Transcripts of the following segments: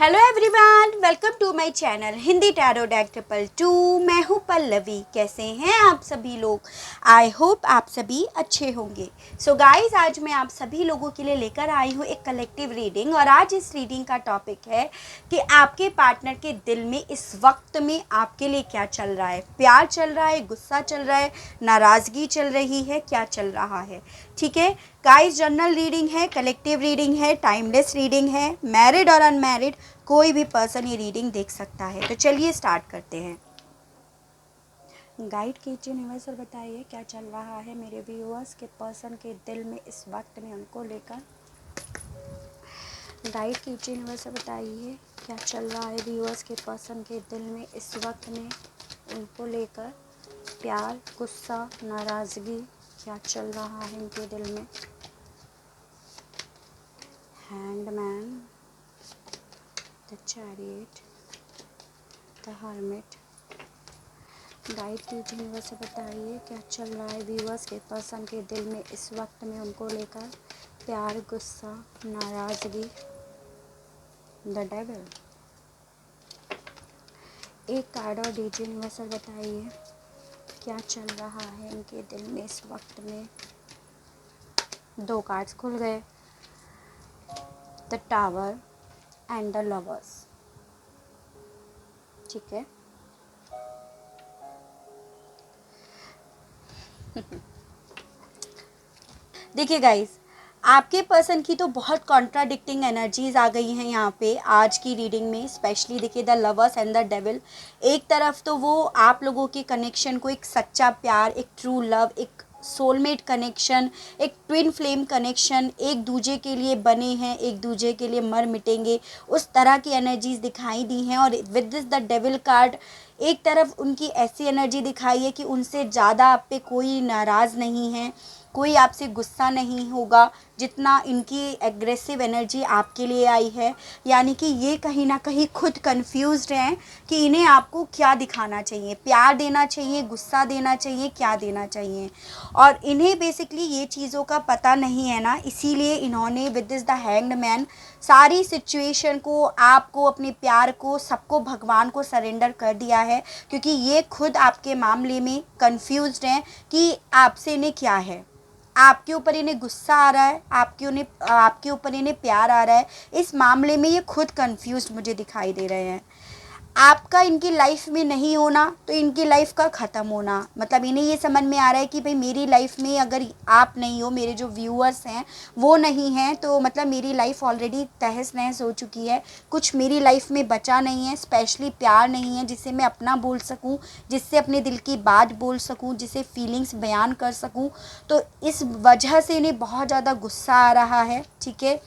Hello everyone, welcome to my channel Hindi tarot deck 222। मैं हूँ पल्लवी। कैसे हैं आप सभी लोग? आई होप आप सभी अच्छे होंगे। सो गाइस, आज मैं आप सभी लोगों के लिए लेकर आई हूँ एक कलेक्टिव रीडिंग। और आज इस रीडिंग का टॉपिक है कि आपके पार्टनर के दिल में इस वक्त में आपके लिए क्या चल रहा है। प्यार चल रहा है, गुस्सा चल रहा है, नाराज़गी चल रही है, क्या चल रहा है। ठीक है गाइस, जनरल रीडिंग है, कलेक्टिव रीडिंग है, टाइमलेस रीडिंग है। मैरिड और अनमैरिड कोई भी पर्सन ये रीडिंग देख सकता है। तो चलिए स्टार्ट करते हैं। गाइड कीजिए यूनिवर्स और बताइए क्या चल रहा है मेरे व्यूअर्स के पर्सन के दिल में इस वक्त में उनको लेकर। गाइड कीजिए यूनिवर्स और बताइए क्या चल रहा है व्यूअर्स के पर्सन के दिल में इस वक्त में उनको लेकर। प्यार, गुस्सा, नाराज़गी, क्या चल रहा है इनके दिल में। Hangman, the chariot, the hermit. Guide कीजिए यूनिवर्स से बताइए क्या चल रहा है व्यूअर्स के पर्सन के दिल में इस वक्त में उनको लेकर। प्यार, गुस्सा, नाराज़गी, द डेविल। एक कार्ड और दीजिए यूनिवर्स से बताइए क्या चल रहा है इनके दिल में इस वक्त में। दो कार्ड्स खुल गए, the tower and the lovers. ठीक है, देखिए गाइस, आपके पर्सन की तो बहुत कॉन्ट्राडिक्टिंग एनर्जीज आ गई हैं यहाँ पे आज की रीडिंग में। स्पेशली देखिए the lovers and the devil. एक तरफ तो वो आप लोगों के कनेक्शन को एक सच्चा प्यार, एक ट्रू लव, एक सोलमेट कनेक्शन, एक ट्विन फ्लेम कनेक्शन, एक दूजे के लिए बने हैं, एक दूजे के लिए मर मिटेंगे, उस तरह की एनर्जीज दिखाई दी हैं। और with this the devil card, एक तरफ उनकी ऐसी एनर्जी दिखाई है कि उनसे ज़्यादा आप पे कोई नाराज़ नहीं है, कोई आपसे गुस्सा नहीं होगा जितना इनकी एग्रेसिव एनर्जी आपके लिए आई है। यानी कि ये कहीं ना कहीं खुद कंफ्यूज्ड हैं कि इन्हें आपको क्या दिखाना चाहिए, प्यार देना चाहिए, गुस्सा देना चाहिए, क्या देना चाहिए। और इन्हें बेसिकली ये चीज़ों का पता नहीं है ना, इसीलिए इन्होंने with this the hanged man सारी सिचुएशन को, आपको, अपने प्यार को, सबको भगवान को सरेंडर कर दिया है। क्योंकि ये खुद आपके मामले में कंफ्यूज्ड हैं कि आपसे इन्हें क्या है। आपके ऊपर इन्हें गुस्सा आ रहा है, आपके ऊपर इन्हें प्यार आ रहा है। इस मामले में ये खुद कंफ्यूज्ड मुझे दिखाई दे रहे हैं। आपका इनकी लाइफ में नहीं होना तो इनकी लाइफ का ख़त्म होना, मतलब इन्हें ये समझ में आ रहा है कि भाई मेरी लाइफ में अगर आप नहीं हो, मेरे जो व्यूअर्स हैं वो नहीं हैं, तो मतलब मेरी लाइफ ऑलरेडी तहस नहस हो चुकी है। कुछ मेरी लाइफ में बचा नहीं है, स्पेशली प्यार नहीं है जिससे मैं अपना बोल सकूं, जिससे अपने दिल की बात बोल सकूं, जिसे फीलिंग्स बयान कर सकूं। तो इस वजह से इन्हें बहुत ज़्यादा गुस्सा आ रहा है। ठीक है,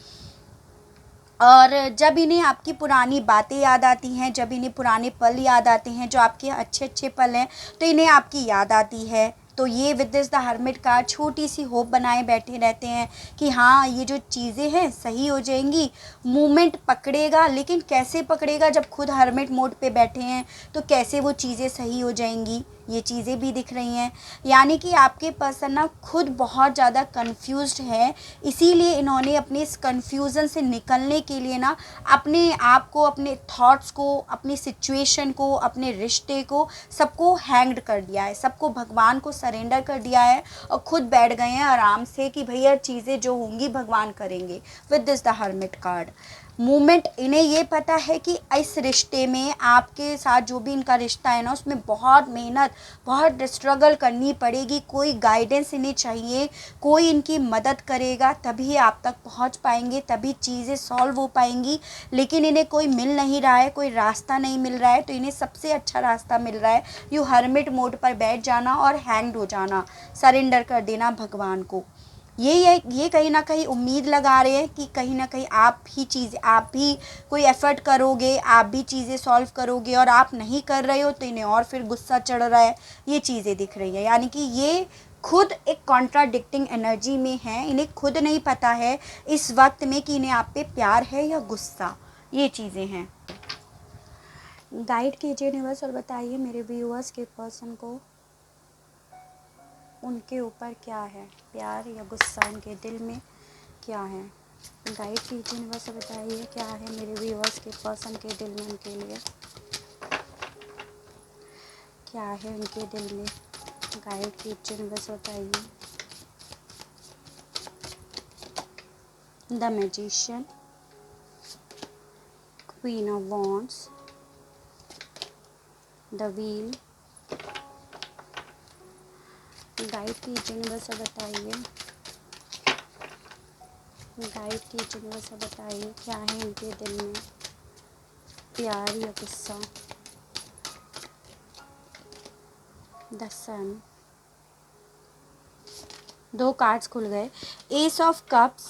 और जब इन्हें आपकी पुरानी बातें याद आती हैं, जब इन्हें पुराने पल याद आते हैं, जो आपके अच्छे अच्छे पल हैं, तो इन्हें आपकी याद आती है। तो ये विद दिस द हर्मिट का छोटी सी होप बनाए बैठे रहते हैं कि हाँ, ये जो चीज़ें हैं सही हो जाएंगी, मूवमेंट पकड़ेगा। लेकिन कैसे पकड़ेगा जब खुद हर्मिट मोड पे बैठे हैं, तो कैसे वो चीज़ें सही हो जाएंगी, ये चीज़ें भी दिख रही हैं। यानी कि आपके पर्सन ना खुद बहुत ज़्यादा कंफ्यूज्ड है। इसीलिए इन्होंने अपने इस कंफ्यूजन से निकलने के लिए ना अपने आप को, अपने थॉट्स को, अपनी सिचुएशन को, अपने रिश्ते को, सबको हैंग्ड कर दिया है, सबको भगवान को सरेंडर कर दिया है। और खुद बैठ गए हैं आराम से कि भैया चीज़ें जो होंगी भगवान करेंगे। With this the hermit card movement, इन्हें ये पता है कि इस रिश्ते में, आपके साथ जो भी इनका रिश्ता है ना, उसमें बहुत मेहनत, बहुत स्ट्रगल करनी पड़ेगी। कोई गाइडेंस इन्हें चाहिए, कोई इनकी मदद करेगा तभी आप तक पहुंच पाएंगे, तभी चीज़ें सॉल्व हो पाएंगी। लेकिन इन्हें कोई मिल नहीं रहा है, कोई रास्ता नहीं मिल रहा है। तो इन्हें सबसे अच्छा रास्ता मिल रहा है यू हर्मिट मोड पर बैठ जाना और हैंग्ड हो जाना, सरेंडर कर देना भगवान को। ये कहीं ना कहीं उम्मीद लगा रहे हैं कि कहीं ना कहीं आप भी कोई एफर्ट करोगे, आप भी चीज़ें सॉल्व करोगे, और आप नहीं कर रहे हो तो इन्हें और फिर गुस्सा चढ़ रहा है। ये चीज़ें दिख रही है। यानी कि ये खुद एक कॉन्ट्राडिक्टिंग एनर्जी में है। इन्हें खुद नहीं पता है इस वक्त में कि इन्हें आप पे प्यार है या गुस्सा, ये चीज़ें हैं। गाइड कीजिए यूनिवर्स और बताइए मेरे व्यूअर्स के पर्सन को उनके ऊपर क्या है, प्यार या गुस्सा, उनके दिल में क्या है। गाइड कीजिए, बस बताइए क्या है मेरे व्यूअर्स के पर्सन के दिल में उनके लिए, क्या है उनके दिल में। गाइड कीजिए, बस बताइए। The magician, queen of wands, the wheel. Guide कीजिए, बस बताइए। गाइड कीजिए, बस बताइए क्या है इनके दिल में, प्यार या गुस्सा। The sun. 2 कार्ड्स खुल गए, S of cups,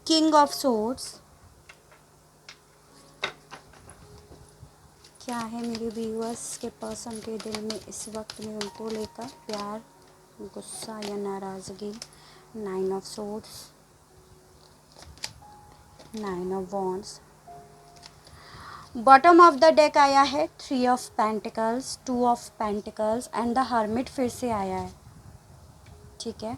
king of swords. क्या है मेरे व्यूअर्स के पर्सन के दिल में इस वक्त में उनको लेकर, प्यार, गुस्सा या नाराज़गी। 9 of swords, 9 of wands. Bottom of the deck आया है 3 of pentacles, 2 of pentacles and the hermit फिर से आया है। ठीक है,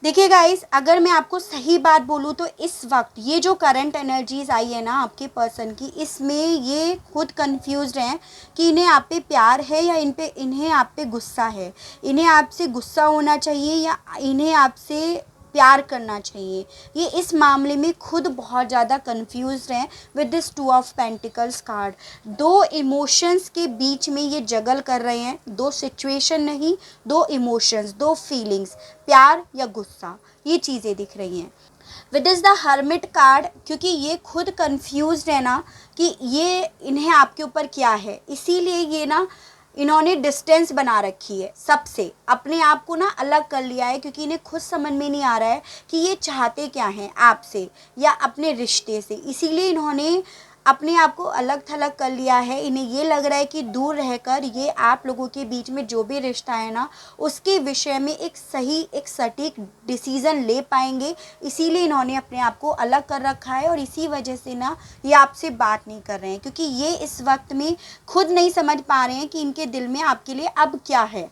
देखिए गाइस, अगर मैं आपको सही बात बोलूँ तो इस वक्त ये जो करंट एनर्जीज आई है ना आपके पर्सन की, इसमें ये खुद कंफ्यूज्ड हैं कि इन्हें आप पे प्यार है या इन्हें आप पे गुस्सा है, इन्हें आपसे गुस्सा होना चाहिए या इन्हें आपसे प्यार करना चाहिए। ये इस मामले में खुद बहुत ज़्यादा कंफ्यूज्ड हैं with this 2 of pentacles card. 2 emotions के बीच में ये जगल कर रहे हैं, 2 सिचुएशन नहीं, 2 इमोशंस, 2 फीलिंग्स, प्यार या गुस्सा, ये चीज़ें दिख रही हैं with is the hermit card, क्योंकि ये खुद कंफ्यूज्ड है ना कि ये इन्हें आपके ऊपर क्या है, इसीलिए ये ना इन्होंने डिस्टेंस बना रखी है सबसे, अपने आप को ना अलग कर लिया है, क्योंकि इन्हें खुद समझ में नहीं आ रहा है कि ये चाहते क्या हैं आपसे या अपने रिश्ते से, इसीलिए इन्होंने अपने आप को अलग थलग कर लिया है। इन्हें ये लग रहा है कि दूर रहकर ये आप लोगों के बीच में जो भी रिश्ता है ना उसके विषय में एक सही, एक सटीक डिसीज़न ले पाएंगे, इसीलिए इन्होंने अपने आप को अलग कर रखा है और इसी वजह से ना ये आपसे बात नहीं कर रहे हैं, क्योंकि ये इस वक्त में खुद नहीं समझ पा रहे हैं कि इनके दिल में आपके लिए अब क्या है।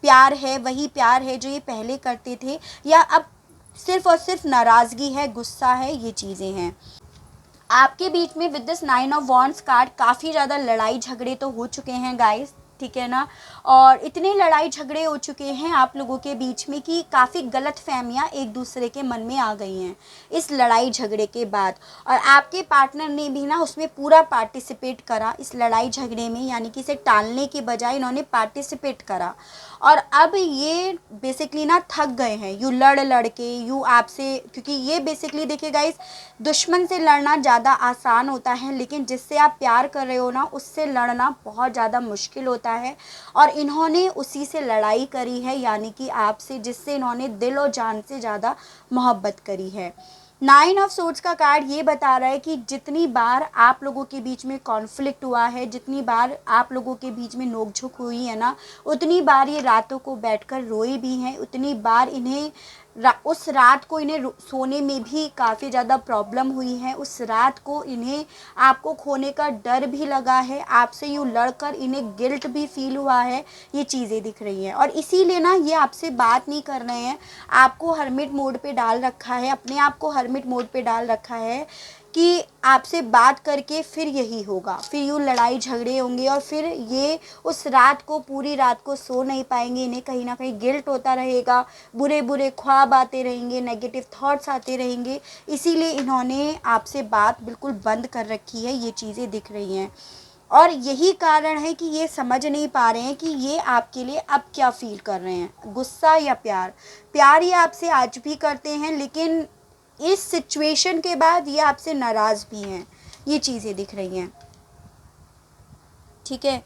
प्यार है, वही प्यार है जो ये पहले करते थे, या अब सिर्फ और सिर्फ नाराज़गी है, गुस्सा है, ये चीज़ें हैं आपके बीच में। With this 9 of wands card काफ़ी ज़्यादा लड़ाई झगड़े तो हो चुके हैं गाइस, ठीक है ना, और इतने लड़ाई झगड़े हो चुके हैं आप लोगों के बीच में कि काफ़ी गलत फहमियाँ एक दूसरे के मन में आ गई हैं इस लड़ाई झगड़े के बाद, और आपके पार्टनर ने भी ना उसमें पूरा पार्टिसिपेट करा इस लड़ाई झगड़े में, यानी कि इसे टालने के बजाय इन्होंने पार्टिसिपेट करा, और अब ये बेसिकली ना थक गए हैं यू लड़ लड़ के, यू आपसे, क्योंकि ये बेसिकली देखिए गाइस, दुश्मन से लड़ना ज़्यादा आसान होता है, लेकिन जिससे आप प्यार कर रहे हो ना उससे लड़ना बहुत ज़्यादा मुश्किल होता है, और इन्होंने उसी से लड़ाई करी है, यानी कि आपसे, जिससे इन्होंने दिल और जान से ज़्यादा मोहब्बत करी है। 9 ऑफ सोर्ड्स का कार्ड ये बता रहा है कि जितनी बार आप लोगों के बीच में कॉन्फ्लिक्ट हुआ है, जितनी बार आप लोगों के बीच में नोकझोंक हुई है ना, उतनी बार ये रातों को बैठकर रोए भी हैं, उतनी बार इन्हें उस रात को इन्हें सोने में भी काफ़ी ज़्यादा प्रॉब्लम हुई है, उस रात को इन्हें आपको खोने का डर भी लगा है, आपसे यूँ लड़कर इन्हें गिल्ट भी फील हुआ है, ये चीज़ें दिख रही हैं, और इसीलिए ना ये आपसे बात नहीं कर रहे हैं, आपको हर्मिट मोड पे डाल रखा है, अपने आप को हर्मिट मोड पे डाल रखा है कि आपसे बात करके फिर यही होगा, फिर यूँ लड़ाई झगड़े होंगे, और फिर ये उस रात को, पूरी रात को सो नहीं पाएंगे, इन्हें कहीं ना कहीं गिल्ट होता रहेगा, बुरे बुरे ख्वाब आते रहेंगे, नेगेटिव थॉट्स आते रहेंगे, इसीलिए इन्होंने आपसे बात बिल्कुल बंद कर रखी है, ये चीज़ें दिख रही हैं, और यही कारण है कि ये समझ नहीं पा रहे हैं कि ये आपके लिए अब क्या फील कर रहे हैं, गुस्सा या प्यार। प्यार ये आपसे आज भी करते हैं, लेकिन इस सिचुएशन के बाद ये आपसे नाराज़ भी हैं, ये चीज़ें दिख रही हैं, ठीक है।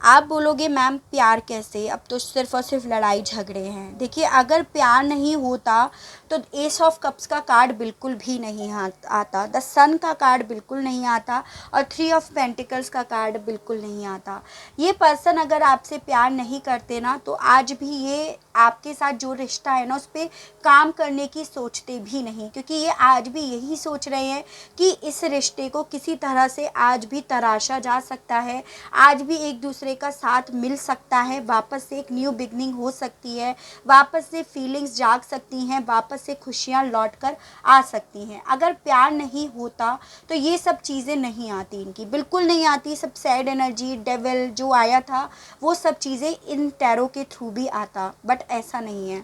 आप बोलोगे मैम प्यार कैसे, अब तो सिर्फ और सिर्फ लड़ाई झगड़े हैं। देखिए, अगर प्यार नहीं होता तो एस ऑफ कप्स का कार्ड बिल्कुल भी नहीं आता, द सन का कार्ड बिल्कुल नहीं आता, और 3 ऑफ पेंटिकल्स का कार्ड बिल्कुल नहीं आता। ये पर्सन अगर आपसे प्यार नहीं करते ना तो आज भी ये आपके साथ जो रिश्ता है ना उस पर काम करने की सोचते भी नहीं, क्योंकि ये आज भी यही सोच रहे हैं कि इस रिश्ते को किसी तरह से आज भी तराशा जा सकता है, आज भी एक दूसरे का साथ मिल सकता है, वापस से एक न्यू बिगनिंग हो सकती है, वापस से फीलिंग्स जाग सकती हैं, वापस से खुशियाँ लौट कर आ सकती हैं। अगर प्यार नहीं होता तो ये सब चीज़ें नहीं आती, इनकी बिल्कुल नहीं आती। सब सैड एनर्जी, डेविल जो आया था वो सब चीज़ें इन टैरो के थ्रू भी आता, बट ऐसा नहीं है।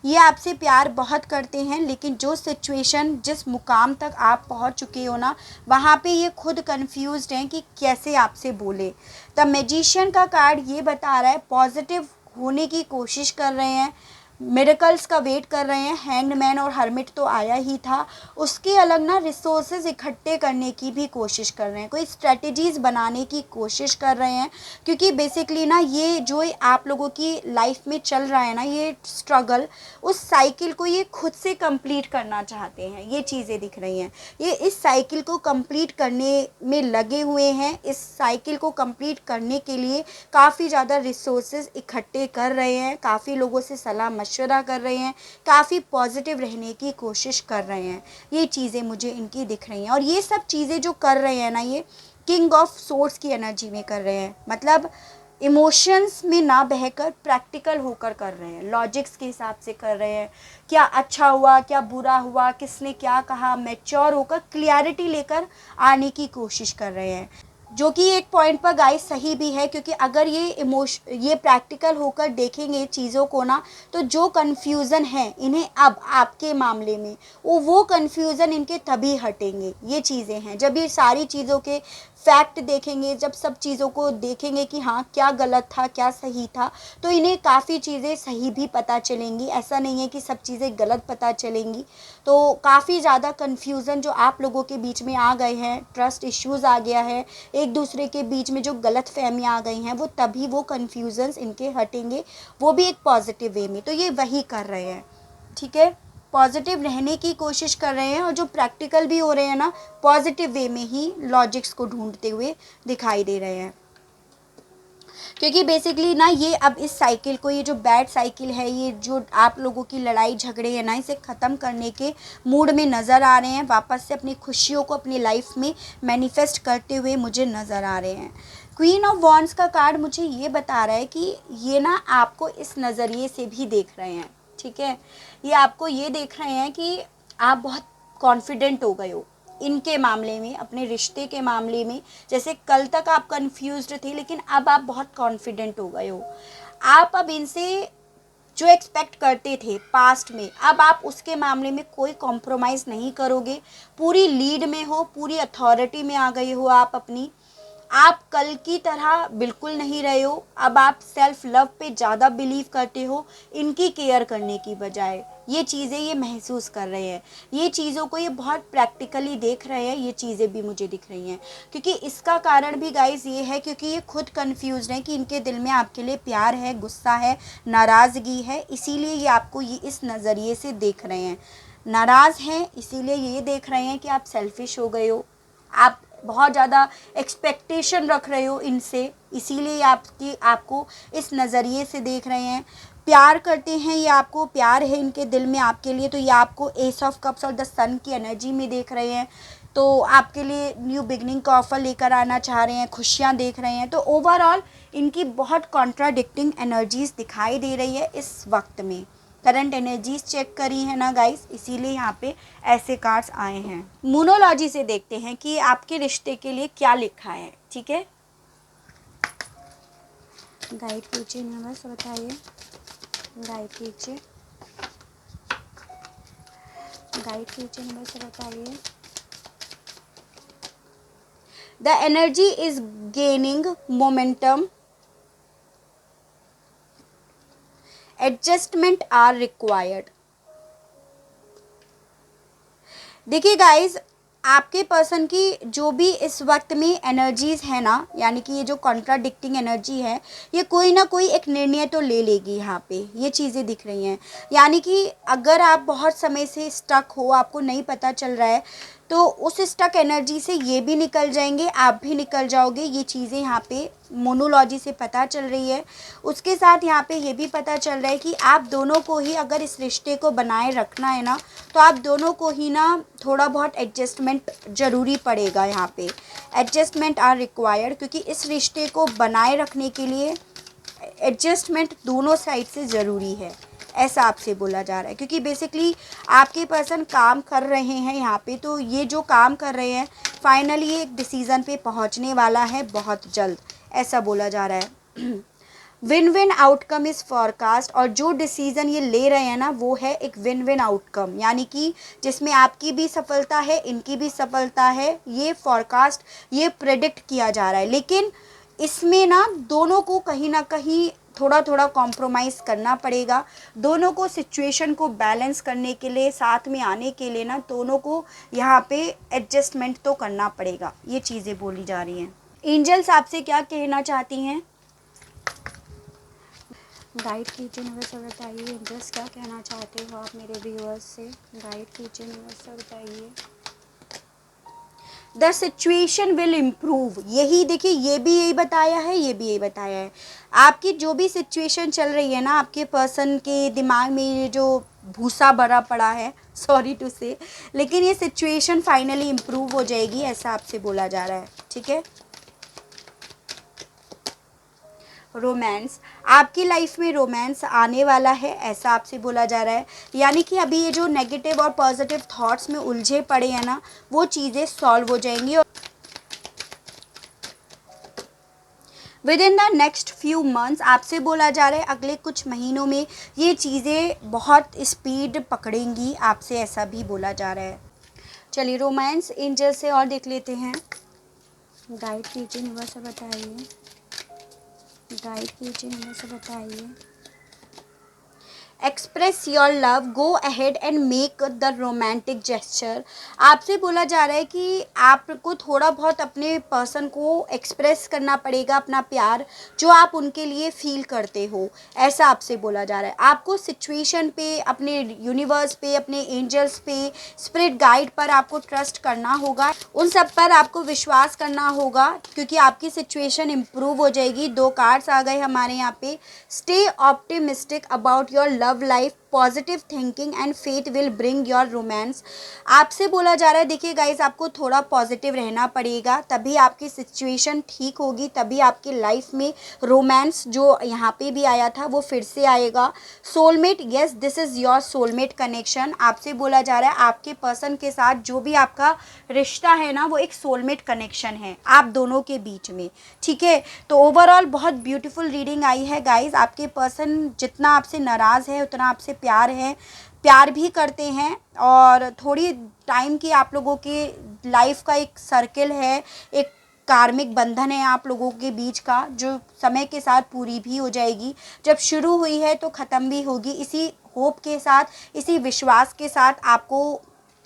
ये आपसे प्यार बहुत करते हैं, लेकिन जो सिचुएशन जिस मुकाम तक आप पहुंच चुके हो ना, वहाँ पे ये खुद कंफ्यूज्ड हैं कि कैसे आपसे बोले। द मैजिशियन का कार्ड ये बता रहा है पॉजिटिव होने की कोशिश कर रहे हैं, मिरेकल्स का वेट कर रहे हैं। हैंग्ड मैन और हर्मिट तो आया ही था, उसके अलग ना रिसोर्सेज इकट्ठे करने की भी कोशिश कर रहे हैं, कोई स्ट्रेटजीज़ बनाने की कोशिश कर रहे हैं, क्योंकि बेसिकली ना ये जो आप लोगों की लाइफ में चल रहा है ना ये स्ट्रगल, उस साइकिल को ये खुद से कंप्लीट करना चाहते हैं। ये चीज़ें दिख रही हैं, ये इस साइकिल को कंप्लीट करने में लगे हुए हैं। इस साइकिल को कंप्लीट करने के लिए काफ़ी ज़्यादा रिसोर्सेज इकट्ठे कर रहे हैं, काफ़ी लोगों से सलाह मशवरा कर रहे हैं, काफ़ी पॉजिटिव रहने की कोशिश कर रहे हैं। ये चीज़ें मुझे इनकी दिख रही हैं, और ये सब चीज़ें जो कर रहे हैं ना ये किंग ऑफ सोर्ड्स की एनर्जी में कर रहे हैं, मतलब इमोशंस में ना बहकर प्रैक्टिकल होकर कर रहे हैं, लॉजिक्स के हिसाब से कर रहे हैं। क्या अच्छा हुआ, क्या बुरा हुआ, किसने क्या कहा, मैच्योर होकर क्लियरिटी लेकर आने की कोशिश कर रहे हैं, जो कि एक पॉइंट पर गाइस सही भी है। क्योंकि अगर ये प्रैक्टिकल होकर देखेंगे चीज़ों को ना, तो जो कन्फ्यूज़न है इन्हें अब आपके मामले में वो कन्फ्यूज़न इनके तभी हटेंगे। ये चीज़ें हैं, जब ये सारी चीज़ों के फैक्ट देखेंगे, जब सब चीज़ों को देखेंगे कि हाँ क्या गलत था क्या सही था, तो इन्हें काफ़ी चीज़ें सही भी पता चलेंगी। ऐसा नहीं है कि सब चीज़ें गलत पता चलेंगी। तो काफ़ी ज़्यादा कन्फ्यूज़न जो आप लोगों के बीच में आ गए हैं, ट्रस्ट इश्यूज़ आ गया है, एक दूसरे के बीच में जो गलत फहमियाँ आ गई हैं, वो तभी वो कन्फ्यूज़न्स इनके हटेंगे, वो भी एक पॉजिटिव वे में। तो ये वही कर रहे हैं, ठीक है, पॉजिटिव रहने की कोशिश कर रहे हैं, और जो प्रैक्टिकल भी हो रहे हैं ना पॉजिटिव वे में ही लॉजिक्स को ढूंढते हुए दिखाई दे रहे हैं। क्योंकि बेसिकली ना ये अब इस साइकिल को, ये जो बैड साइकिल है, ये जो आप लोगों की लड़ाई झगड़े हैं ना, इसे ख़त्म करने के मूड में नज़र आ रहे हैं, वापस से अपनी खुशियों को अपनी लाइफ में मैनिफेस्ट करते हुए मुझे नज़र आ रहे हैं। क्वीन ऑफ वॉन्ड्स का कार्ड मुझे ये बता रहा है कि ये ना आपको इस नज़रिए से भी देख रहे हैं, ठीक है, ये आपको ये देख रहे हैं कि आप बहुत कॉन्फिडेंट हो गए हो इनके मामले में, अपने रिश्ते के मामले में। जैसे कल तक आप कंफ्यूज्ड थे, लेकिन अब आप बहुत कॉन्फिडेंट हो गए हो। आप अब इनसे जो एक्सपेक्ट करते थे पास्ट में, अब आप उसके मामले में कोई कॉम्प्रोमाइज़ नहीं करोगे। पूरी लीड में हो, पूरी अथॉरिटी में आ गए हो आप अपनी। आप कल की तरह बिल्कुल नहीं रहे हो। अब आप सेल्फ लव पे ज़्यादा बिलीव करते हो इनकी केयर करने की बजाय। ये चीज़ें ये महसूस कर रहे हैं, ये चीज़ों को ये बहुत प्रैक्टिकली देख रहे हैं। ये चीज़ें भी मुझे दिख रही हैं, क्योंकि इसका कारण भी गाइस ये है क्योंकि ये खुद कंफ्यूज हैं कि इनके दिल में आपके लिए प्यार है, गुस्सा है, नाराज़गी है, इसीलिए ये आपको ये इस नज़रिए से देख रहे हैं। नाराज़ हैं इसीलिए ये देख रहे हैं कि आप सेल्फिश हो गए हो, आप बहुत ज़्यादा एक्सपेक्टेशन रख रहे हो इनसे, इसीलिए आपको इस नज़रिए से देख रहे हैं। प्यार करते हैं ये, आपको प्यार है इनके दिल में आपके लिए, तो ये आपको एस ऑफ कप्स और द सन की एनर्जी में देख रहे हैं। तो आपके लिए न्यू बिगनिंग का ऑफ़र लेकर आना चाह रहे हैं, खुशियाँ देख रहे हैं। तो ओवरऑल इनकी बहुत कॉन्ट्राडिक्टिंग एनर्जीज़ दिखाई दे रही है इस वक्त में। करंट एनर्जीज चेक करी है ना गाइस, इसीलिए यहाँ पे ऐसे कार्ड्स आए हैं। मोनोलॉजी से देखते हैं कि आपके रिश्ते के लिए क्या लिखा है, ठीक है। गाइड कीजिए नंबर बताइए, गाइड कीजिए, गाइड कीजिए नंबर से बताइए। The energy is gaining momentum, adjustment are required. देखिए गाइज, आपके पर्सन की जो भी इस वक्त में एनर्जीज़ है ना, यानी कि ये जो कॉन्ट्राडिक्टिंग एनर्जी है, ये कोई ना कोई एक निर्णय तो ले लेगी यहाँ पे। ये चीज़ें दिख रही हैं, यानी कि अगर आप बहुत समय से स्टक हो, आपको नहीं पता चल रहा है, तो उस स्टक एनर्जी से ये भी निकल जाएंगे, आप भी निकल जाओगे। ये चीज़ें यहाँ पे मोनोलॉजी से पता चल रही है। उसके साथ यहाँ पे ये भी पता चल रहा है कि आप दोनों को ही अगर इस रिश्ते को बनाए रखना है ना, तो आप दोनों को ही ना थोड़ा बहुत एडजस्टमेंट ज़रूरी पड़ेगा। यहाँ पे एडजस्टमेंट आर रिक्वायर्ड, क्योंकि इस रिश्ते को बनाए रखने के लिए एडजस्टमेंट दोनों साइड से ज़रूरी है, ऐसा आपसे बोला जा रहा है। क्योंकि बेसिकली आपके पर्सन काम कर रहे हैं यहाँ पे, तो ये जो काम कर रहे हैं फाइनली एक डिसीज़न पे पहुँचने वाला है बहुत जल्द, ऐसा बोला जा रहा है। Win win outcome is forecast, और जो डिसीज़न ये ले रहे हैं ना वो है एक विन विन आउटकम, यानी कि जिसमें आपकी भी सफलता है, इनकी भी सफलता है, ये फॉरकास्ट, ये प्रेडिक्ट किया जा रहा है। लेकिन इसमें ना दोनों को कहीं ना कहीं थोड़ा थोड़ा कॉम्प्रोमाइज़ करना पड़ेगा। दोनों को सिचुएशन को बैलेंस करने के लिए, साथ में आने के लिए ना दोनों को यहाँ पे एडजस्टमेंट तो करना पड़ेगा। ये चीज़ें बोली जा रही हैं। एंजल्स आपसे क्या कहना चाहती हैं, गाइड कीजिए यूनिवर्स, बताइए एंजल्स क्या कहना चाहते हो आप मेरे व्यूअर्स से। गाइड कीजिए यूनिवर्स, बताइए। द सिचुएशन विल इम्प्रूव, यही देखिए, ये भी यही बताया है, ये भी यही बताया है। आपकी जो भी सिचुएशन चल रही है ना, आपके पर्सन के दिमाग में ये जो भूसा भरा पड़ा है, सॉरी टू से, लेकिन ये सिचुएशन फाइनली इम्प्रूव हो जाएगी, ऐसा आपसे बोला जा रहा है। ठीक है। रोमांस, आपकी लाइफ में रोमांस आने वाला है, ऐसा आपसे बोला जा रहा है। यानी कि अभी ये जो नेगेटिव और पॉजिटिव थॉट्स में उलझे पड़े हैं ना, वो चीज़ें सॉल्व हो जाएंगी। और with in the next few months, आपसे बोला जा रहा है अगले कुछ महीनों में ये चीज़ें बहुत स्पीड पकड़ेंगी आपसे, ऐसा भी बोला जा रहा है। चलिए रोमांस एंजल से और देख लेते हैं। गाइड कीजिए यूनिवर्स, बताइए। गाइड कीजिए यूनिवर्स, बताइए। Express your love, go ahead and make the romantic gesture. आपसे बोला जा रहा है कि आपको थोड़ा बहुत अपने पर्सन को एक्सप्रेस करना पड़ेगा, अपना प्यार जो आप उनके लिए फील करते हो, ऐसा आपसे बोला जा रहा है। आपको सिचुएशन पे, अपने यूनिवर्स पे, अपने एंजल्स पे, स्पिरिट गाइड पर आपको ट्रस्ट करना होगा, उन सब पर आपको विश्वास करना होगा, क्योंकि आपकी सिचुएशन इम्प्रूव हो जाएगी। 2 कार्ड्स आ गए हमारे यहाँ पे। Stay optimistic about your love life, positive thinking and faith will bring your romance. आपसे बोला जा रहा है, देखिए गाइस, आपको थोड़ा पॉजिटिव रहना पड़ेगा, तभी आपकी सिचुएशन ठीक होगी, तभी आपकी लाइफ में रोमांस जो यहाँ पे भी आया था वो फिर से आएगा। Soulmate, yes this is your soulmate connection. आपसे बोला जा रहा है आपके पर्सन के साथ जो भी आपका रिश्ता है ना, वो एक सोलमेट कनेक्शन है आप दोनों के बीच में। ठीक है, तो ओवरऑल बहुत ब्यूटीफुल रीडिंग आई है गाइस। आपके पर्सन जितना आपसे नाराज़ है उतना आपसे प्यार है, प्यार भी करते हैं, और थोड़ी टाइम की आप लोगों के लाइफ का एक सर्किल है, एक कार्मिक बंधन है आप लोगों के बीच का, जो समय के साथ पूरी भी हो जाएगी। जब शुरू हुई है तो ख़त्म भी होगी। इसी होप के साथ, इसी विश्वास के साथ आपको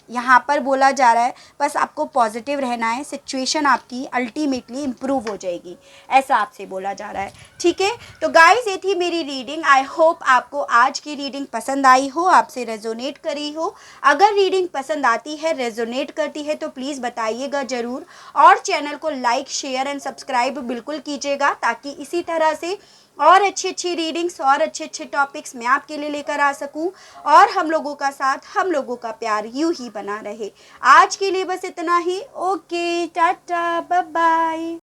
यहाँ पर बोला जा रहा है बस आपको पॉजिटिव रहना है, सिचुएशन आपकी अल्टीमेटली इम्प्रूव हो जाएगी, ऐसा आपसे बोला जा रहा है। ठीक है, तो गाइस ये थी मेरी रीडिंग। आई होप आपको आज की रीडिंग पसंद आई हो, आपसे रेजोनेट करी हो। अगर रीडिंग पसंद आती है, रेजोनेट करती है, तो प्लीज़ बताइएगा ज़रूर, और चैनल को लाइक, शेयर एंड सब्सक्राइब बिल्कुल कीजिएगा, ताकि इसी तरह से और अच्छी अच्छी रीडिंग्स और अच्छे अच्छे टॉपिक्स मैं आपके लिए लेकर आ सकूं, और हम लोगों का साथ, हम लोगों का प्यार यूं ही बना रहे। आज के लिए बस इतना ही। Okay, tata, bye bye.